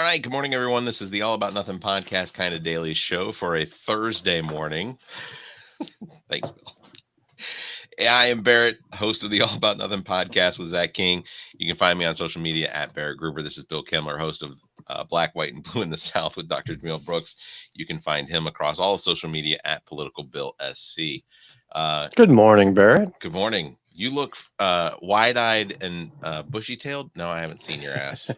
right. Good morning, everyone. This is the All About Nothing podcast kind of daily show for a Thursday morning. Thanks, Bill. I am Barrett, host of the All About Nothing podcast with Zach King. You can find me on social media at Barrett Gruber. This is Bill Kimler, host of Black, White, and Blue in the South with Dr. Jamil Brooks. You can find him across all of social media at Political Bill SC. Good morning, Barrett. Good morning. You look wide-eyed and bushy-tailed. No, I haven't seen your ass.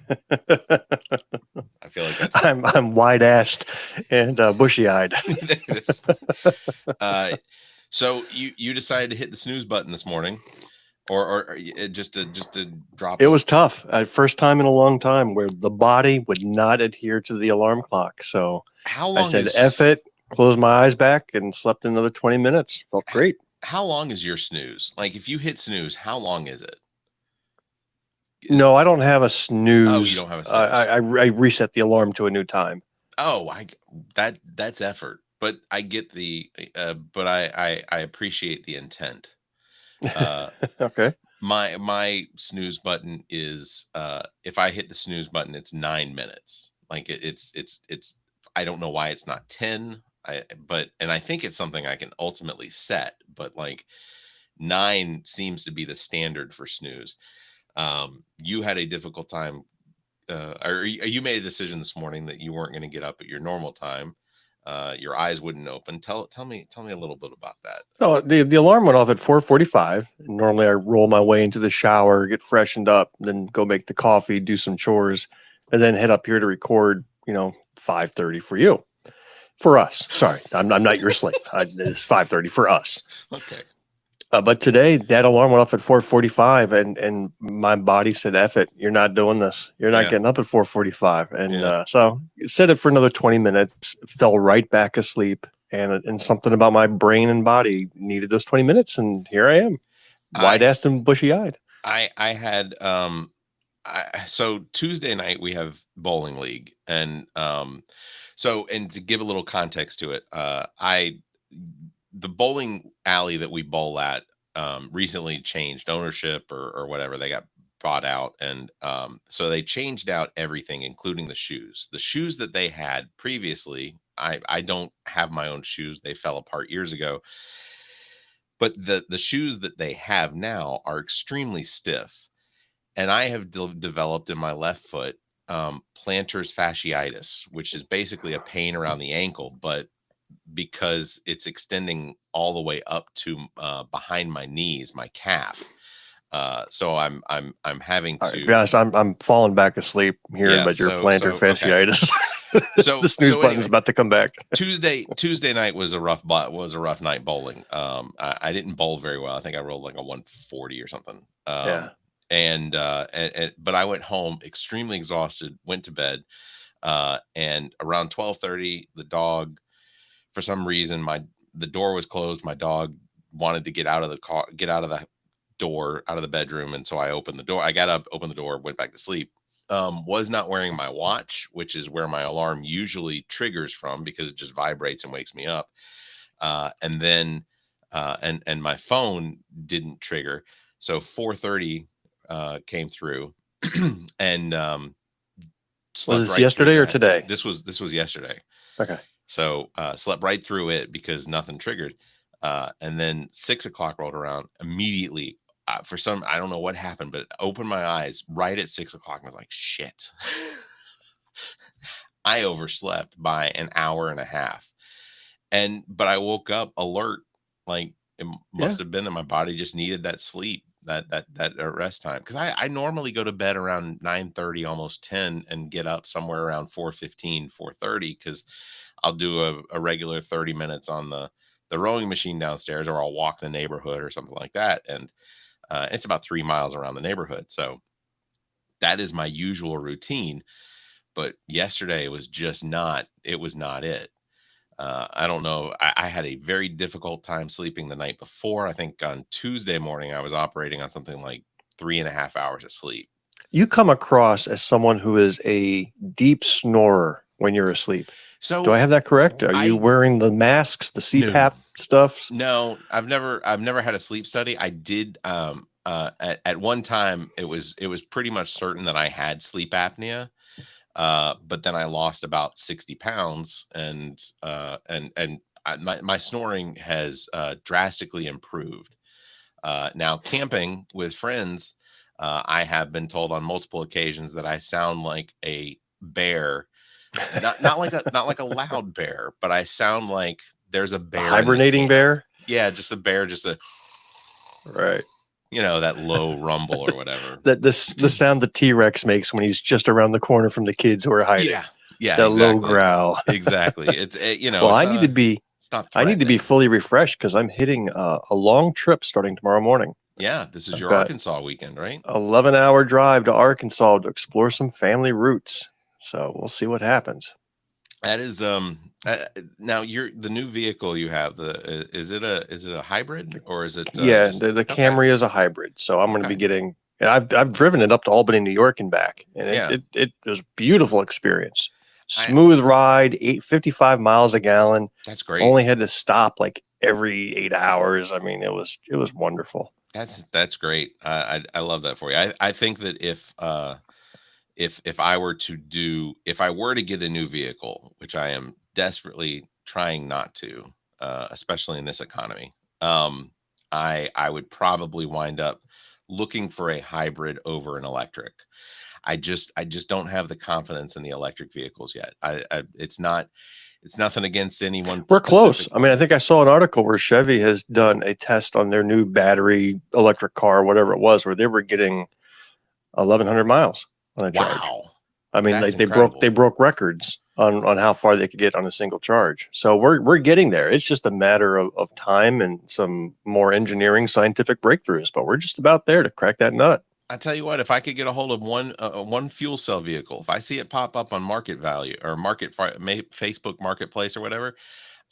I feel like that's. I'm wide-assed and bushy-eyed. There it is. So you decided to hit the snooze button this morning, or just to drop. It was tough. First time in a long time where the body would not adhere to the alarm clock. So how long? I said, "F it." Closed my eyes back and slept another 20 minutes. Felt great. How long is your snooze? Like if you hit snooze, how long is it? No, I don't have a snooze. Oh, you don't have a snooze. I reset the alarm to a new time. Oh, that's effort, but I get but I appreciate the intent. Okay. My snooze button is if I hit the snooze button, it's 9 minutes. Like it's I don't know why it's not 10. And I think it's something I can ultimately set, but like 9 seems to be the standard for snooze. You had a difficult time, or you made a decision this morning that you weren't going to get up at your normal time. Your eyes wouldn't open. Tell me a little bit about that. Oh, the alarm went off at 4:45. Normally I roll my way into the shower, get freshened up, then go make the coffee, do some chores, and then head up here to record, 5:30 for you. For us. Sorry, I'm not your slave. It's 5:30 for us. Okay. But today that alarm went off at 4:45 and my body said, F it, you're not doing this. You're not getting up at 4:45. And so set it for another 20 minutes, fell right back asleep. And something about my brain and body needed those 20 minutes. And here I am, wide-assed and bushy-eyed. I had, so Tuesday night we have bowling league. And and to give a little context to it, the bowling alley that we bowl at recently changed ownership or whatever. They got bought out. And so they changed out everything, including the shoes. The shoes that they had previously, I don't have my own shoes. They fell apart years ago. But the shoes that they have now are extremely stiff. And I have developed in my left foot plantar fasciitis, which is basically a pain around the ankle, but because it's extending all the way up to behind my knees, my calf. So I'm having to. Right, to be honest, I'm falling back asleep hearing about your plantar fasciitis. Okay. So the snooze button's about to come back. Tuesday night was a rough night bowling. I didn't bowl very well. I think I rolled like a 140 or something. But I went home extremely exhausted, went to bed, and around 12:30, the dog, for some reason, the door was closed. My dog wanted to get out of the car, get out of the door, out of the bedroom, and so I opened the door. I got up, opened the door, went back to sleep. Was not wearing my watch, which is where my alarm usually triggers from because it just vibrates and wakes me up. And then my phone didn't trigger, so 4:30. Came through and was this yesterday or today? This was yesterday. Okay. So slept right through it because nothing triggered. And then 6 o'clock rolled around immediately. I don't know what happened, but opened my eyes right at 6 o'clock and I was like, shit. I overslept by an hour and a half. But I woke up alert. Like it must have been that my body just needed that sleep. That rest time, because I normally go to bed around 9:30, almost 10, and get up somewhere around 4:15, 4:30, because I'll do a regular 30 minutes on the rowing machine downstairs, or I'll walk the neighborhood or something like that, and it's about 3 miles around the neighborhood, so that is my usual routine. But yesterday was just not it. I don't know. I had a very difficult time sleeping the night before. I think on Tuesday morning, I was operating on something like 3.5 hours of sleep. You come across as someone who is a deep snorer when you're asleep. So do I have that correct? Are you wearing the masks, the CPAP stuff? No, I've never had a sleep study. I did at one time. It was pretty much certain that I had sleep apnea. But then I lost about 60 pounds, and my snoring has drastically improved. Now, camping with friends, I have been told on multiple occasions that I sound like a bear, not like a loud bear, but I sound like there's a A bear in the hibernating camp. bear? Yeah, just a bear, just a Right. that low rumble or whatever. The sound the T-Rex makes when he's just around the corner from the kids who are hiding. Yeah, yeah, That low exactly, growl. exactly. Well, It's not it's not I need to be threatening. fully refreshed because I'm hitting a long trip starting tomorrow morning. Yeah, this is I've your got Arkansas weekend, right? 11-hour drive to Arkansas to explore some family roots. So we'll see what happens. That is now the new vehicle you have, is it a hybrid, or is it Yeah, just the okay? Camry is a hybrid, so I'm going to be Okay. getting. And I've driven it up to Albany, New York, and back, and Yeah. it was a beautiful experience. I Smooth ride, 855 miles a gallon. That's great. Only had to stop like every 8 hours. I mean, it was wonderful. That's great. I love that for you. I think that if I were to get a new vehicle, which I am desperately trying not to, especially in this economy, I would probably wind up looking for a hybrid over an electric. I just don't have the confidence in the electric vehicles yet. It's nothing against anyone We're close. I mean, I specifically. think I saw an article where Chevy has done a test on their new battery electric car, whatever it was, where they were getting 1,100 miles on a charge. Wow, I mean, that's they incredible. broke records on how far they could get on a single charge. So we're getting there. It's just a matter of time and some more engineering scientific breakthroughs, but we're just about there to crack that nut. I tell you what, if I could get a hold of one fuel cell vehicle, if I see it pop up on Market Value or Facebook Marketplace or whatever,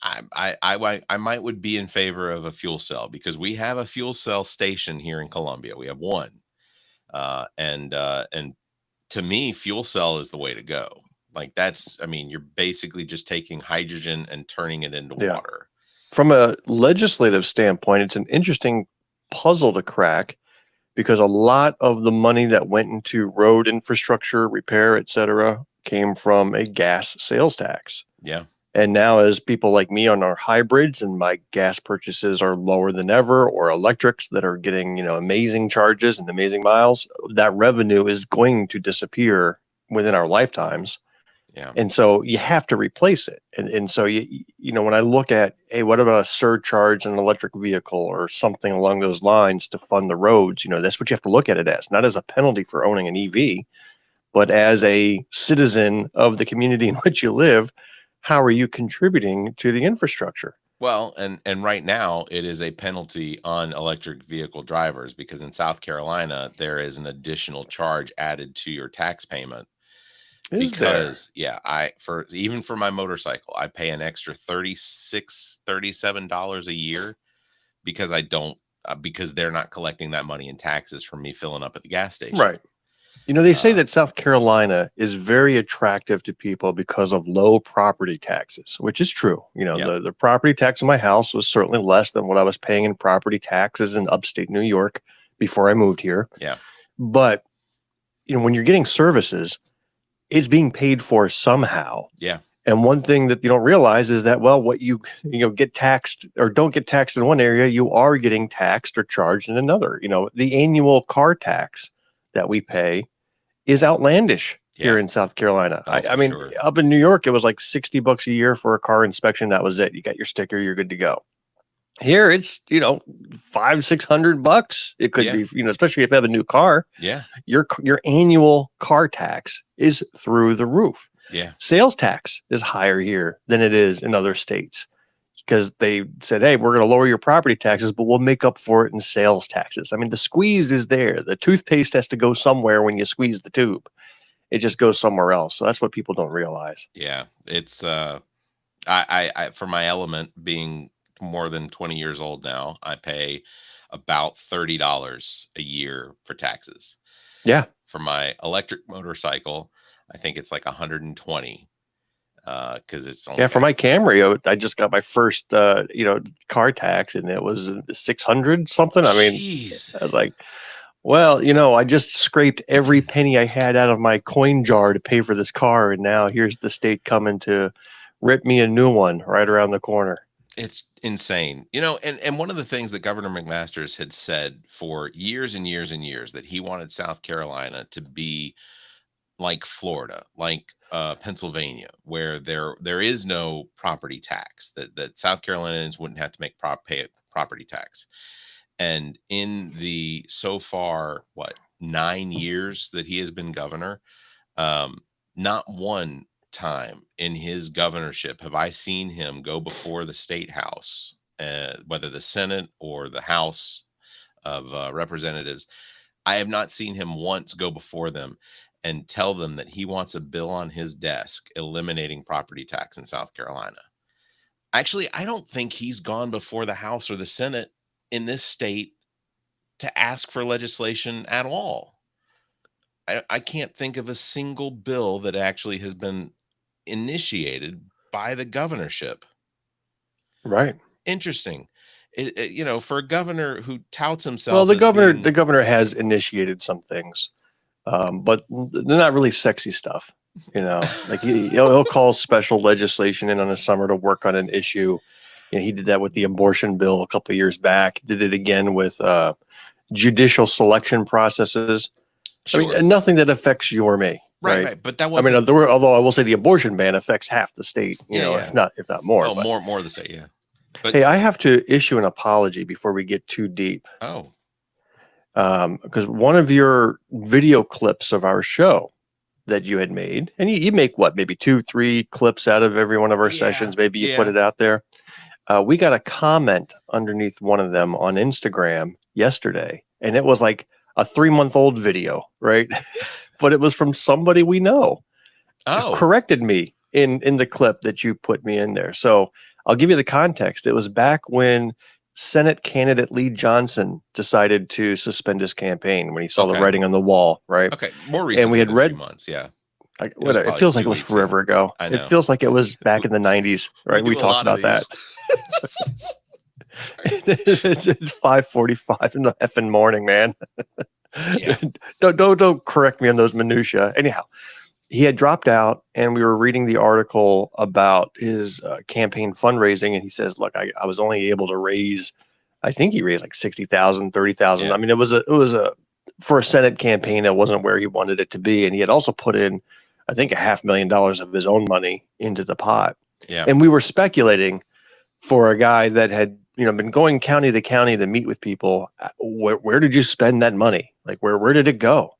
I might would be in favor of a fuel cell, because we have a fuel cell station here in Columbia. We have one, and to me, fuel cell is the way to go. Like I mean, you're basically just taking hydrogen and turning it into Yeah. water. From a legislative standpoint, it's an interesting puzzle to crack because a lot of the money that went into road infrastructure, repair, et cetera, came from a gas sales tax. Yeah. And now, as people like me on our hybrids and my gas purchases are lower than ever, or electrics that are getting, amazing charges and amazing miles, that revenue is going to disappear within our lifetimes. Yeah. And so you have to replace it. And so, when I look at, hey, what about a surcharge on an electric vehicle or something along those lines to fund the roads? That's what you have to look at it as, not as a penalty for owning an EV, but as a citizen of the community in which you live. How are you contributing to the infrastructure? Well, and right now it is a penalty on electric vehicle drivers, because in South Carolina there is an additional charge added to your tax payment. Is there? Because even for my motorcycle, I pay an extra $37 a year, because I don't because they're not collecting that money in taxes from me filling up at the gas station. Right. They say that South Carolina is very attractive to people because of low property taxes, which is true. Yep. The property tax on my house was certainly less than what I was paying in property taxes in upstate New York before I moved here. Yeah. But, when you're getting services, it's being paid for somehow. Yeah. And one thing that you don't realize is that, well, what you get taxed or don't get taxed in one area, you are getting taxed or charged in another. The annual car tax that we pay is outlandish here in South Carolina. I mean, sure. Up in New York, it was like $60 a year for a car inspection. That was it. You got your sticker, you're good to go. Here, it's $500-600. It could be, especially if you have a new car. Yeah. Your annual car tax is through the roof. Yeah. Sales tax is higher here than it is in other states, because they said, hey, we're going to lower your property taxes, but we'll make up for it in sales taxes. I mean, the squeeze is there. The toothpaste has to go somewhere when you squeeze the tube. It just goes somewhere else. So that's what people don't realize. Yeah. It's I for my Element being more than 20 years old now, I pay about $30 a year for taxes. Yeah. For my electric motorcycle, I think it's like 120. Because it's only for my Camry, I just got my first car tax, and it was 600 something. I mean, I was like, Well, I just scraped every penny I had out of my coin jar to pay for this car, and now here's the state coming to rip me a new one right around the corner. It's insane. And one of the things that Governor McMaster's had said for years and years and years, that he wanted South Carolina to be like Florida, like Pennsylvania, where there is no property tax, that South Carolinians wouldn't have to pay property tax. And in the so far 9 years that he has been governor, not one time in his governorship have I seen him go before the state house, whether the Senate or the House of Representatives. I have not seen him once go before them and tell them that he wants a bill on his desk eliminating property tax in South Carolina. Actually, I don't think he's gone before the House or the Senate in this state to ask for legislation at all. I can't think of a single bill that actually has been initiated by the governorship. Right. Interesting. For a governor who touts himself. Well, the governor has initiated some things, but they're not really sexy stuff. Like he'll call special legislation in the summer to work on an issue. He did that with the abortion bill a couple of years back. Did it again with judicial selection processes. Sure. I mean, nothing that affects you or me. Right. But that was. Although I will say the abortion ban affects half the state. If not more. Oh, more of the state. Yeah. But, hey, I have to issue an apology before we get too deep. Oh. Because one of your video clips of our show that you had made, and you make maybe 2-3 clips out of every one of our sessions. Maybe you put it out there. We got a comment underneath one of them on Instagram yesterday, and it was like a 3-month-old video, right? But it was from somebody we know. Oh. Corrected me in the clip that you put me in there. So I'll give you the context. It was back when Senate candidate Lee Johnson decided to suspend his campaign when he saw the writing on the wall, right? Okay, more recently. And we had read 3 months, yeah. It feels like it was forever ago. It feels like it was back in the 90s, right? We talked about that. It's 5:45 in the effing morning, man. Yeah. Don't correct me on those minutia. Anyhow, he had dropped out, and we were reading the article about his campaign fundraising, and he says, "Look, I was only able to raise, I think he raised like 60,000, 30,000. Yeah. I mean, it was a for a Senate campaign, it wasn't where he wanted it to be, and he had also put in, I think, $500,000 of his own money into the pot. Yeah, and we were speculating for a guy that had been going county to county to meet with people. Where did you spend that money? Like where did it go?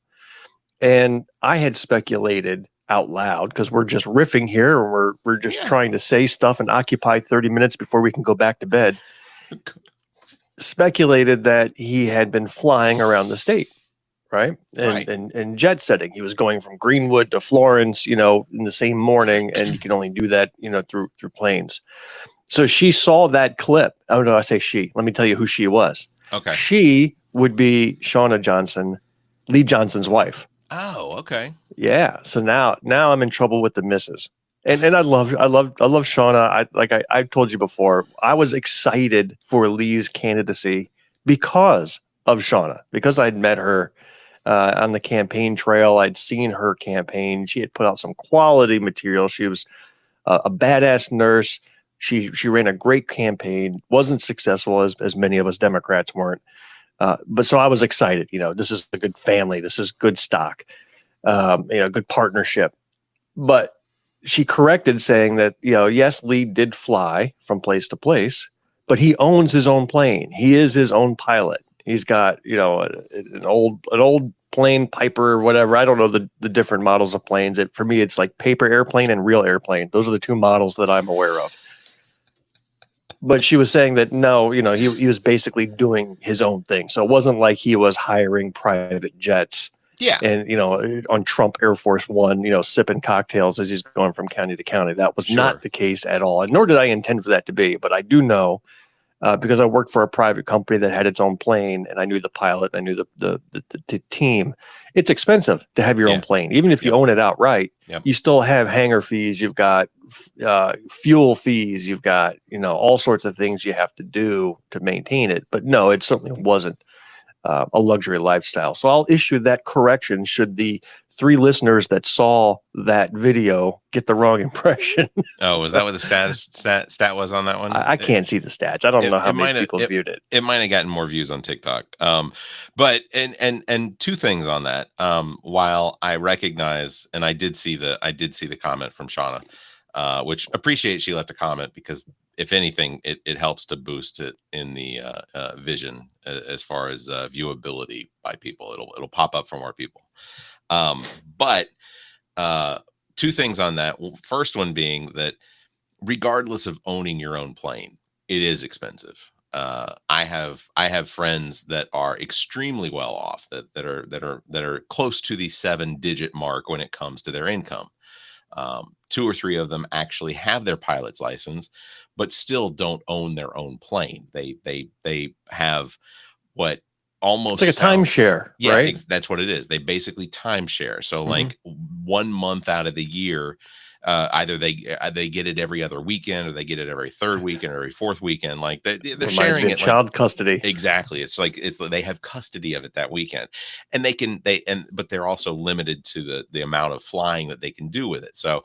And I had speculated out loud, because we're just riffing here, and we're just trying to say stuff and occupy 30 minutes before we can go back to bed. Speculated that he had been flying around the state, right? And jet setting. He was going from Greenwood to Florence, in the same morning, and you can only do that, through planes. So she saw that clip. Oh no, I say she. Let me tell you who she was. Okay. She would be Shauna Johnson, Lee Johnson's wife. Oh, okay. Yeah. So now I'm in trouble with the missus. And I love Shauna. I've told you before, I was excited for Lee's candidacy because of Shauna, because I'd met her on the campaign trail. I'd seen her campaign. She had put out some quality material. She was a badass nurse. She ran a great campaign, wasn't successful as many of us Democrats weren't. But so I was excited, this is a good family. This is good stock, good partnership. But she corrected, saying that, yes, Lee did fly from place to place, but he owns his own plane. He is his own pilot. He's got, an old plane, Piper or whatever. I don't know the different models of planes. For me, it's like paper airplane and real airplane. Those are the two models that I'm aware of. But she was saying that no, he was basically doing his own thing. So it wasn't like he was hiring private jets. Yeah. And, on Trump Air Force One, sipping cocktails as he's going from county to county. That was not the case at all. And nor did I intend for that to be. But I do know, because I worked for a private company that had its own plane, and I knew the pilot, and I knew the team. It's expensive to have your own plane. Even if you own it outright, you still have hangar fees. You've got fuel fees. You've got, all sorts of things you have to do to maintain it. But no, it certainly wasn't a luxury lifestyle. So I'll issue that correction should the 3 listeners that saw that video get the wrong impression. Oh, was that what the stat was on that one? I can't see the stats. I don't know how many people viewed it. It might have gotten more views on TikTok. But and 2 things on that. While I recognize, and I did see the comment from Shauna, which appreciate she left a comment, because if anything, it helps to boost it in the vision as far as viewability by people. It'll pop up for more people. But 2 things on that. Well, first one being that regardless of owning your own plane, it is expensive. I have friends that are extremely well off, that are close to the 7-digit mark when it comes to their income. 2 or 3 of them actually have their pilot's license, but still don't own their own plane. They have what almost it's like a timeshare, yeah, right? That's what it is. They basically timeshare. So like 1 month out of the year, either they get it every other weekend, or they get it every 3rd weekend or every 4th weekend. Like they're sharing it. Child custody. Exactly. It's they have custody of it that weekend, and but they're also limited to the amount of flying that they can do with it. So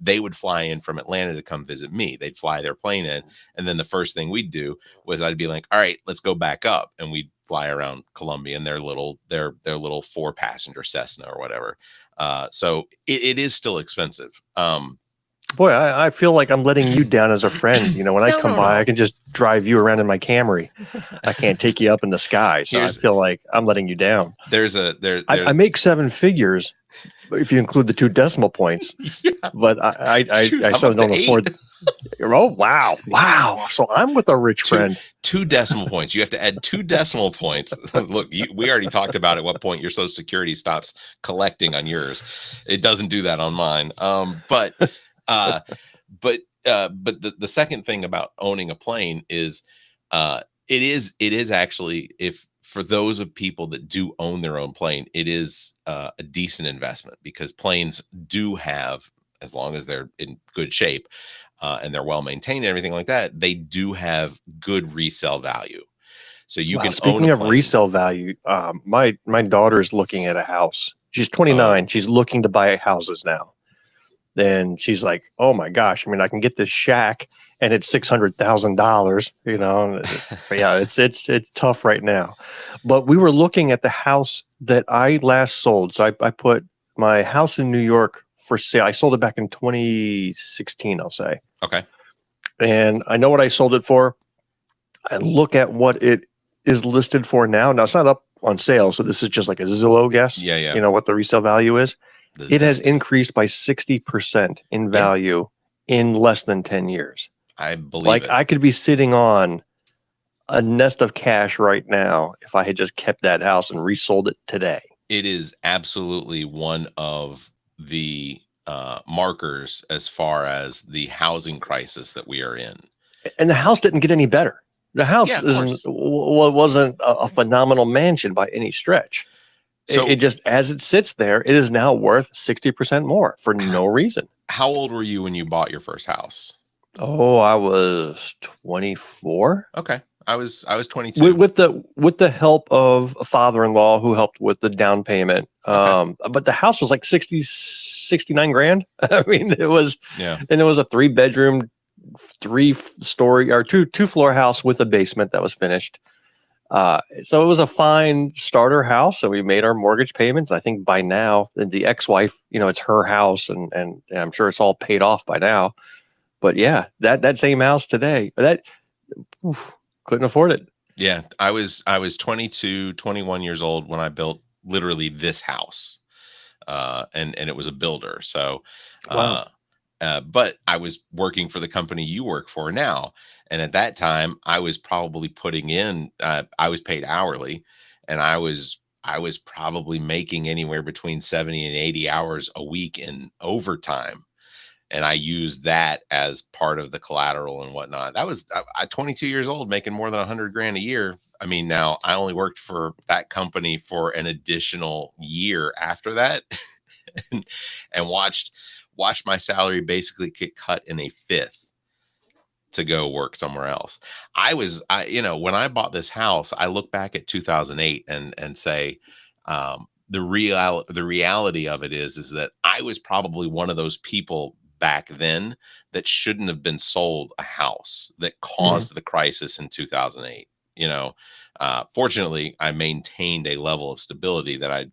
they would fly in from Atlanta to come visit me. They'd fly their plane in, and then the first thing we'd do was I'd be like, all right, let's go back up, and we'd fly around Columbia in their little 4-passenger Cessna or whatever. So it is still expensive. Boy, I feel like I'm letting you down as a friend. You know, when I come by, I can just drive you around in my Camry. I can't take you up in the sky. So I feel like I'm letting you down. I make 7 figures if you include the 2 decimal points. Yeah. But I still don't afford. Oh, wow. So I'm with a rich friend. 2 decimal points. You have to add 2 decimal points. Look, we already talked about at what point your Social Security stops collecting on yours. It doesn't do that on mine. But the second thing about owning a plane is it is actually, if for those of people that do own their own plane, it is a decent investment, because planes do have, as long as they're in good shape and they're well maintained and everything like that, they do have good resale value. So you can speaking own of resale value, my daughter is looking at a house. She's 29. She's looking to buy houses now. Then she's like, oh my gosh, I mean, I can get this shack and it's $600,000, you know. Yeah, it's tough right now. But we were looking at the house that I last sold. So I put my house in New York for sale. I sold it back in 2016, I'll say. Okay. And I know what I sold it for. And look at what it is listed for now. Now, it's not up on sale, so this is just like a Zillow guess. Yeah. You know what the resale value is? It has increased by 60% in value in less than 10 years. I believe it. I could be sitting on a nest of cash right now if I had just kept that house and resold it today. It is absolutely one of the markers as far as the housing crisis that we are in. And the house didn't get any better. The house wasn't a phenomenal mansion by any stretch. So it just, as it sits there, it is now worth 60% more for no reason. How old were you when you bought your first house? Oh, I was 24. Okay. I was 22. With the help of a father-in-law who helped with the down payment. Okay. But the house was like 69 grand. I mean, it was, and it was a 3-bedroom, 3-story or two floor house with a basement that was finished. So it was a fine starter house. So we made our mortgage payments. I think by now the ex-wife, you know, it's her house and I'm sure it's all paid off by now. But yeah, that same house today, couldn't afford it. Yeah. I was 22, 21 years old when I built literally this house. And it was a builder. So, wow. But I was working for the company you work for now. And at that time I was probably putting in, I was paid hourly, and I was probably making anywhere between 70 and 80 hours a week in overtime. And I used that as part of the collateral and whatnot. That was 22 years old, making more than 100 grand a year. I mean, now I only worked for that company for an additional year after that and watched my salary basically get cut in a fifth to go work somewhere else. When I bought this house, I look back at 2008 and say, the reality of it is that I was probably one of those people back then that shouldn't have been sold a house that caused the crisis in 2008. Fortunately, I maintained a level of stability that I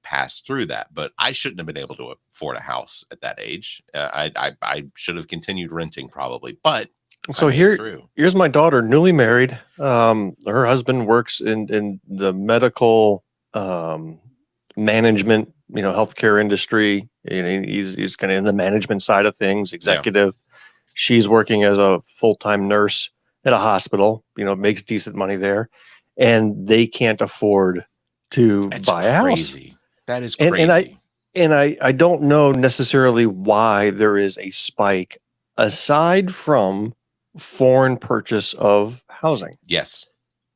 passed through that, but I shouldn't have been able to afford a house at that age. I should have continued renting probably, but so here's my daughter, newly married. Her husband works in the medical management, healthcare industry. He's kind of in the management side of things, executive. Yeah. She's working as a full-time nurse at a hospital, makes decent money there, and they can't afford to buy a house. That is crazy. And I don't know necessarily why there is a spike aside from foreign purchase of housing. Yes.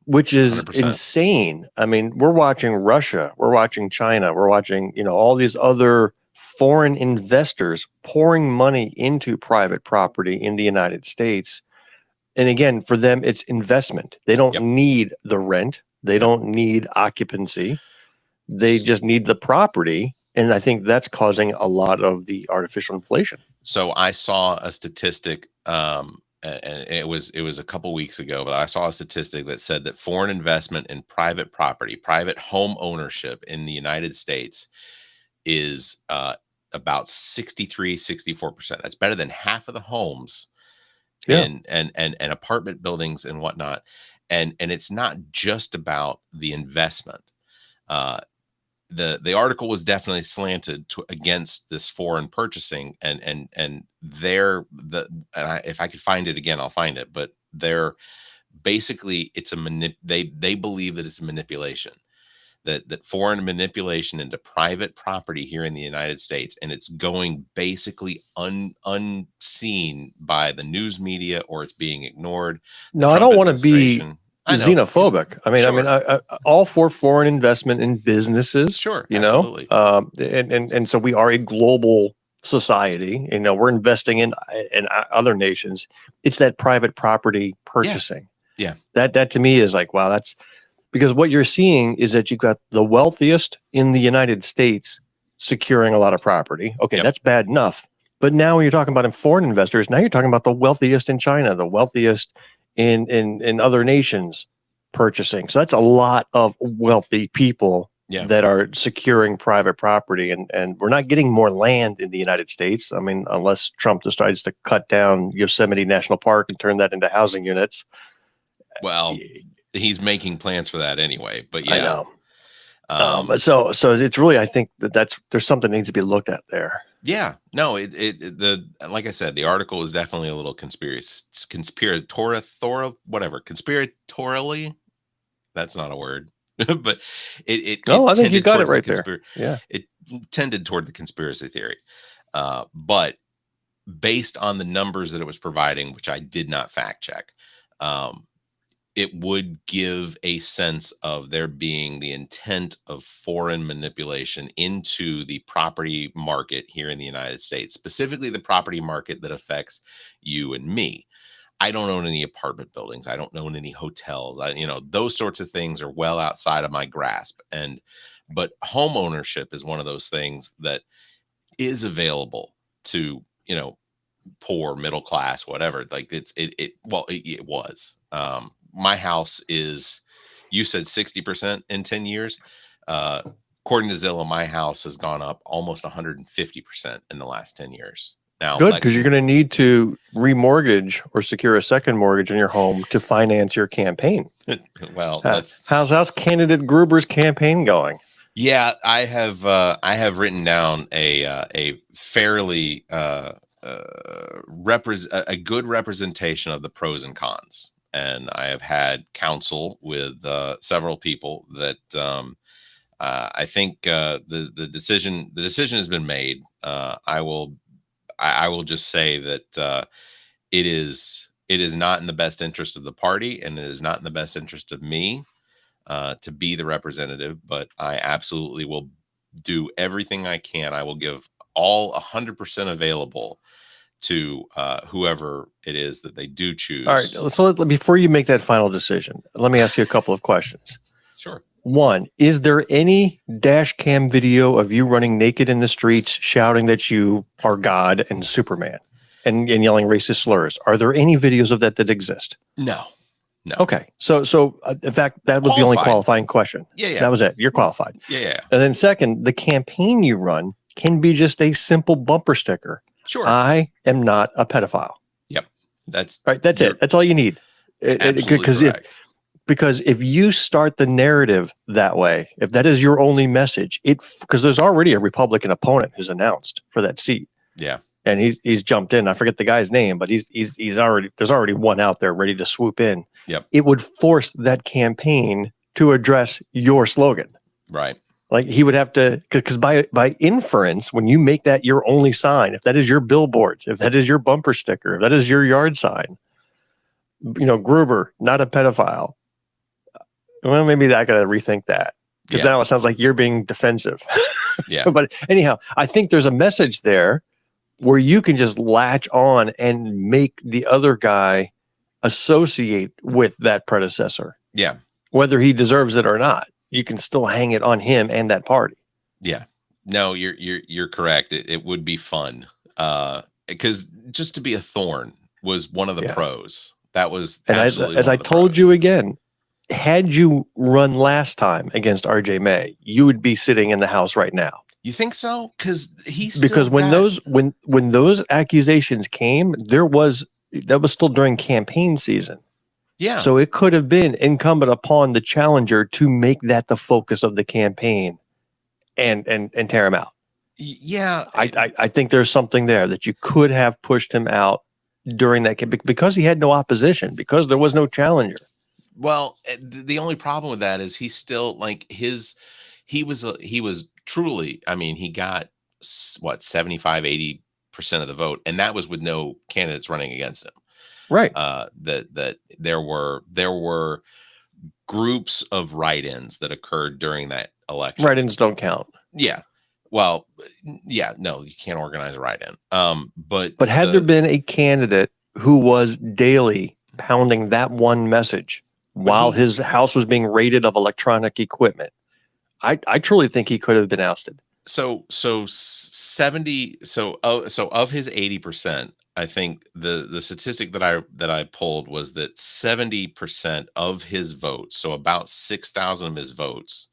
Which is 100%. Insane. I mean, we're watching Russia, we're watching China, we're watching, all these other foreign investors pouring money into private property in the United States. And again, for them, it's investment. They don't need the rent. They don't need occupancy. They just need the property. And I think that's causing a lot of the artificial inflation. So I saw a statistic, and it was a couple weeks ago, but I saw a statistic that said that foreign investment in private property, private home ownership in the United States is about 64%. That's better than half of the homes and apartment buildings and whatnot. And it's not just about the investment. The article was definitely slanted against this foreign purchasing, and if I could find it again, I'll find it. But they're basically they believe that it's a manipulation, that foreign manipulation into private property here in the United States, and it's going basically unseen by the news media, or it's being ignored. No, I don't want to be xenophobic. I mean, I all for foreign investment in businesses. Sure, absolutely. And so we are a global society. We're investing in other nations. It's that private property purchasing. Yeah. That to me is like, wow, that's because what you're seeing is that you've got the wealthiest in the United States securing a lot of property. Okay, that's bad enough. But now when you're talking about foreign investors, now you're talking about the wealthiest in China, the wealthiest in other nations purchasing. So that's a lot of wealthy people that are securing private property, and we're not getting more land in the United States. I mean, unless Trump decides to cut down Yosemite National Park and turn that into housing units. Well, he's making plans for that anyway, but I know. So it's really, I think there's something that needs to be looked at there. Yeah, no, like I said, the article is definitely a little conspiratorially. That's not a word, but I think you got it right there. Yeah, it tended toward the conspiracy theory, but based on the numbers that it was providing, which I did not fact check, it would give a sense of there being the intent of foreign manipulation into the property market here in the United States, specifically the property market that affects you and me. I don't own any apartment buildings. I don't own any hotels. Those sorts of things are well outside of my grasp. But home ownership is one of those things that is available to, poor, middle class, whatever. Like it was. My house is, you said 60% in 10 years. According to Zillow, my house has gone up almost 150% in the last 10 years. Now, good, because you're going to need to remortgage or secure a second mortgage in your home to finance your campaign. Well, how's candidate Gruber's campaign going? Yeah, I have written down a fairly a good representation of the pros and cons. And I have had counsel with several people that I think the decision has been made. I will just say that it is not in the best interest of the party, and it is not in the best interest of me to be the representative. But I absolutely will do everything I can. I will give all 100% available to whoever it is that they do choose. All right. So before you make that final decision, let me ask you a couple of questions. Sure. One, is there any dash cam video of you running naked in the streets, shouting that you are God and Superman and yelling racist slurs? Are there any videos of that exist? No. No. Okay. So in fact, that was the only qualifying question. Yeah. That was it. You're qualified. Yeah. And then second, the campaign you run can be just a simple bumper sticker. Sure. I am not a pedophile. Yep. That's right. That's it. That's all you need. Because if you start the narrative that way, if that is your only message, because there's already a Republican opponent who's announced for that seat. Yeah. And he's jumped in. I forget the guy's name, but there's already one out there ready to swoop in. Yep. It would force that campaign to address your slogan. Right. Like he would have to, because by inference, when you make that your only sign, if that is your billboard, if that is your bumper sticker, if that is your yard sign, Gruber, not a pedophile. Well, maybe I got to rethink that, because now it sounds like you're being defensive. Yeah. But anyhow, I think there's a message there where you can just latch on and make the other guy associate with that predecessor. Yeah. Whether he deserves it or not, you can still hang it on him and that party. Yeah. No, you're correct. It would be fun. Because just to be a thorn was one of the pros. That was, and as I told you again, had you run last time against RJ May, you would be sitting in the House right now. You think so? Because when those accusations came, that was still during campaign season. Yeah. So it could have been incumbent upon the challenger to make that the focus of the campaign and tear him out. Yeah. I think there's something there that you could have pushed him out during that because he had no opposition, because there was no challenger. Well, the only problem with that is he's still like he was truly, I mean, he got 75-80% of the vote, and that was with no candidates running against him. Right. That there were groups of write-ins that occurred during that election. Write-ins don't count. Yeah. Well, yeah, no, you can't organize a write-in. But had there been a candidate who was daily pounding that one message while his house was being raided of electronic equipment, I truly think he could have been ousted. So of his 80%, I think the statistic that I pulled was that 70% of his votes, so about 6,000 of his votes,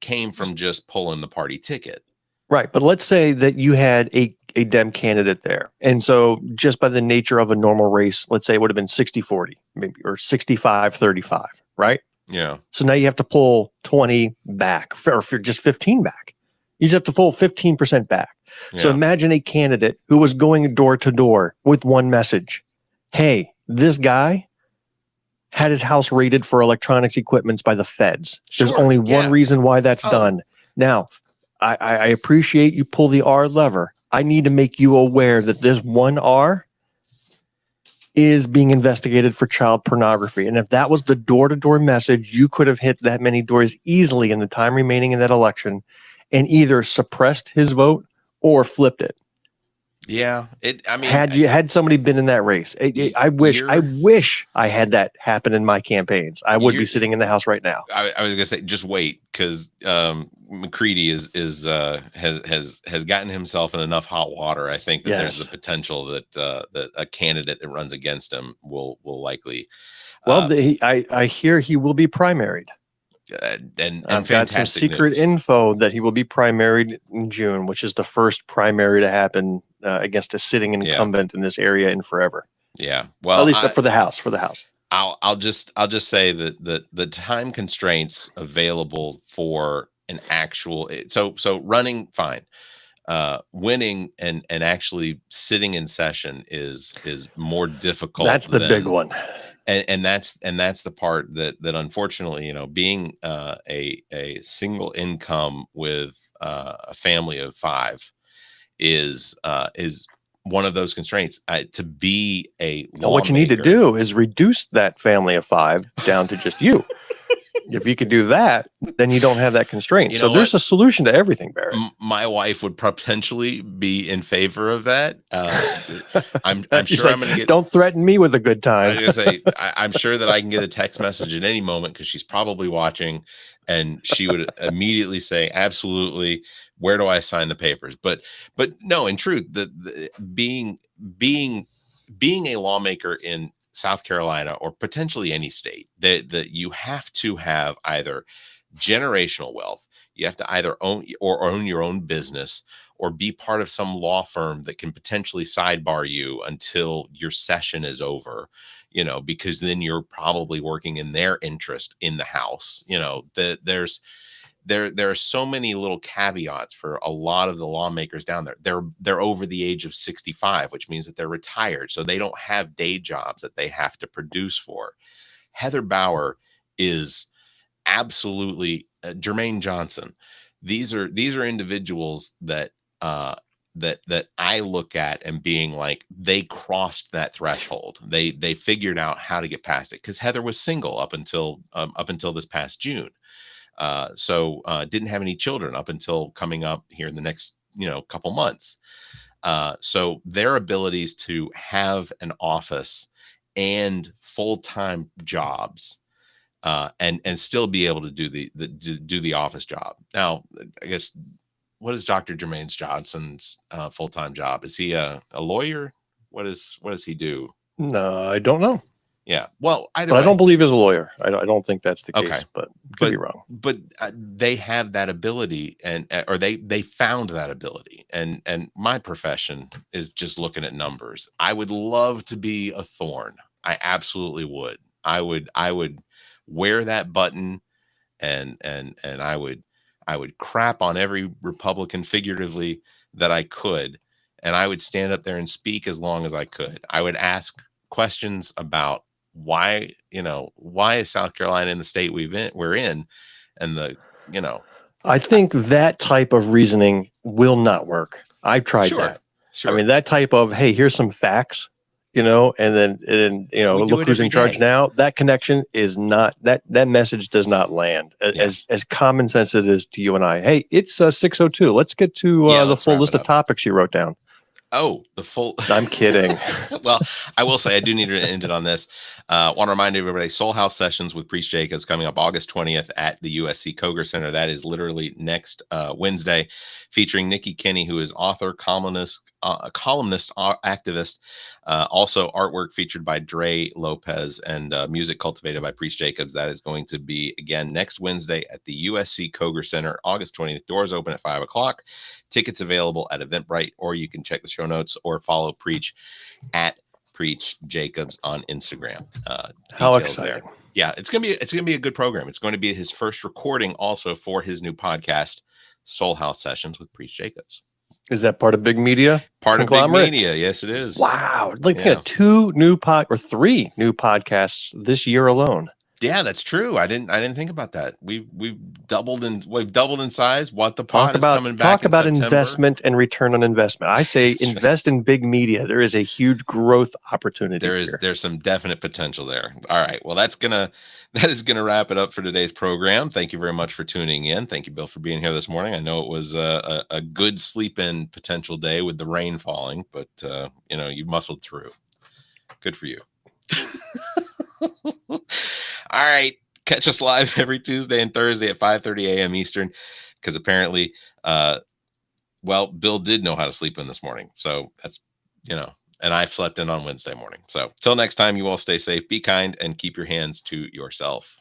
came from just pulling the party ticket. Right, but let's say that you had a Dem candidate there, and so just by the nature of a normal race, let's say it would have been 60-40, maybe, or 65-35, right? Yeah. So now you have to pull 20 back, or just 15 back. You just have to pull 15% back. Yeah. So imagine a candidate who was going door to door with one message. Hey, this guy had his house raided for electronics equipment by the feds. Sure. There's only one reason why that's done. Now, I appreciate you pull the R lever. I need to make you aware that this one R is being investigated for child pornography. And if that was the door-to-door message, you could have hit that many doors easily in the time remaining in that election and either suppressed his vote or flipped it. Yeah. Had somebody been in that race, I wish I had that happen in my campaigns. I would be sitting in the House right now. I was gonna say, just wait, because McCready has gotten himself in enough hot water. I think that there's the potential that a candidate that runs against him will likely. Well, I hear he will be primaried. And I've got some secret info that he will be primaried in June, which is the first primary to happen against a sitting incumbent in this area in forever. Yeah, well, at least for the House. I'll just say that the time constraints available for an actual so running fine, winning and actually sitting in session is more difficult. That's the big one. And that's the part that unfortunately, being a single income with a family of 5 is one of those constraints. To be a lawmaker, what you need to do is reduce that family of 5 down to just you. If you could do that, then you don't have that constraint. You So know there's what? a solution to everything, Barrett. My wife would potentially be in favor of that. I'm He's sure I'm like, going to get. don't threaten me with a good I time. was gonna say, I'm sure that I can get a text message at any moment because she's probably watching, and she would immediately say, "Absolutely, where do I sign the papers?" But no, in truth, the being being a lawmaker in South Carolina or potentially any state, that you have to have either generational wealth, you have to either own your own business, or be part of some law firm that can potentially sidebar you until your session is over, because then you're probably working in their interest in the House. There are so many little caveats for a lot of the lawmakers down there. They're over the age of 65, which means that they're retired, so they don't have day jobs that they have to produce for. Heather Bauer is absolutely Jermaine Johnson. These are individuals that that I look at and being like, they crossed that threshold. They figured out how to get past it, because Heather was single up until this past June. So didn't have any children up until coming up here in the next couple months. So their abilities to have an office and full-time jobs, and still be able to do the office job. Now, I guess, what is Dr. Jermaine Johnson's full-time job? Is he a lawyer? What does he do? No, I don't know. Yeah. Well, either but way. I don't believe he's a lawyer. I don't think that's the case, Okay. but could be wrong. But they have that ability, or they found that ability. And my profession is just looking at numbers. I would love to be a thorn. I absolutely would. I would wear that button, and I would crap on every Republican figuratively that I could, and I would stand up there and speak as long as I could. I would ask questions about why is South Carolina in the state we're in, and I think that type of reasoning will not work. I've tried that. Sure. I mean, that type of, hey, here's some facts, and then look who's in charge now. That connection is not, that message does not land as common sense it is to you and I. Hey, it's 6:02. Let's get to the full list of topics you wrote down. Oh, the full. I'm kidding. Well, I will say I do need to end it on this. Want to remind everybody, SOULHAUS Sessions with Priest Jacobs coming up August 20th at the USC Koger Center. That is literally next Wednesday, featuring Nikky, who is author, columnist, activist, also artwork featured by Lopez, and music cultivated by Priest Jacobs. That is going to be, again, next Wednesday at the USC Koger Center, August 20th. Doors open at 5 o'clock. Tickets available at Eventbrite, or you can check the show notes or follow Preach at Preach Jacobs on Instagram. How exciting! There. Yeah, it's gonna be a good program. It's going to be his first recording also for his new podcast, SOULHAUS Sessions with Preach Jacobs. Is that part of Big Media? Part of Big Media, yes, it is. Wow, like 3 new podcasts this year alone. Yeah, that's true. I didn't think about that. We've doubled in size. What the pod is coming back. Talk about investment and return on investment. I say invest in Big Media. There is a huge growth opportunity. There's some definite potential there. All right. Well, that is gonna wrap it up for today's program. Thank you very much for tuning in. Thank you, Bill, for being here this morning. I know it was a good sleep-in potential day with the rain falling, but you muscled through. Good for you. All right. Catch us live every Tuesday and Thursday at 5:30 a.m. Eastern, because apparently, Bill did know how to sleep in this morning. So that's, and I slept in on Wednesday morning. So till next time, you all stay safe, be kind, and keep your hands to yourself.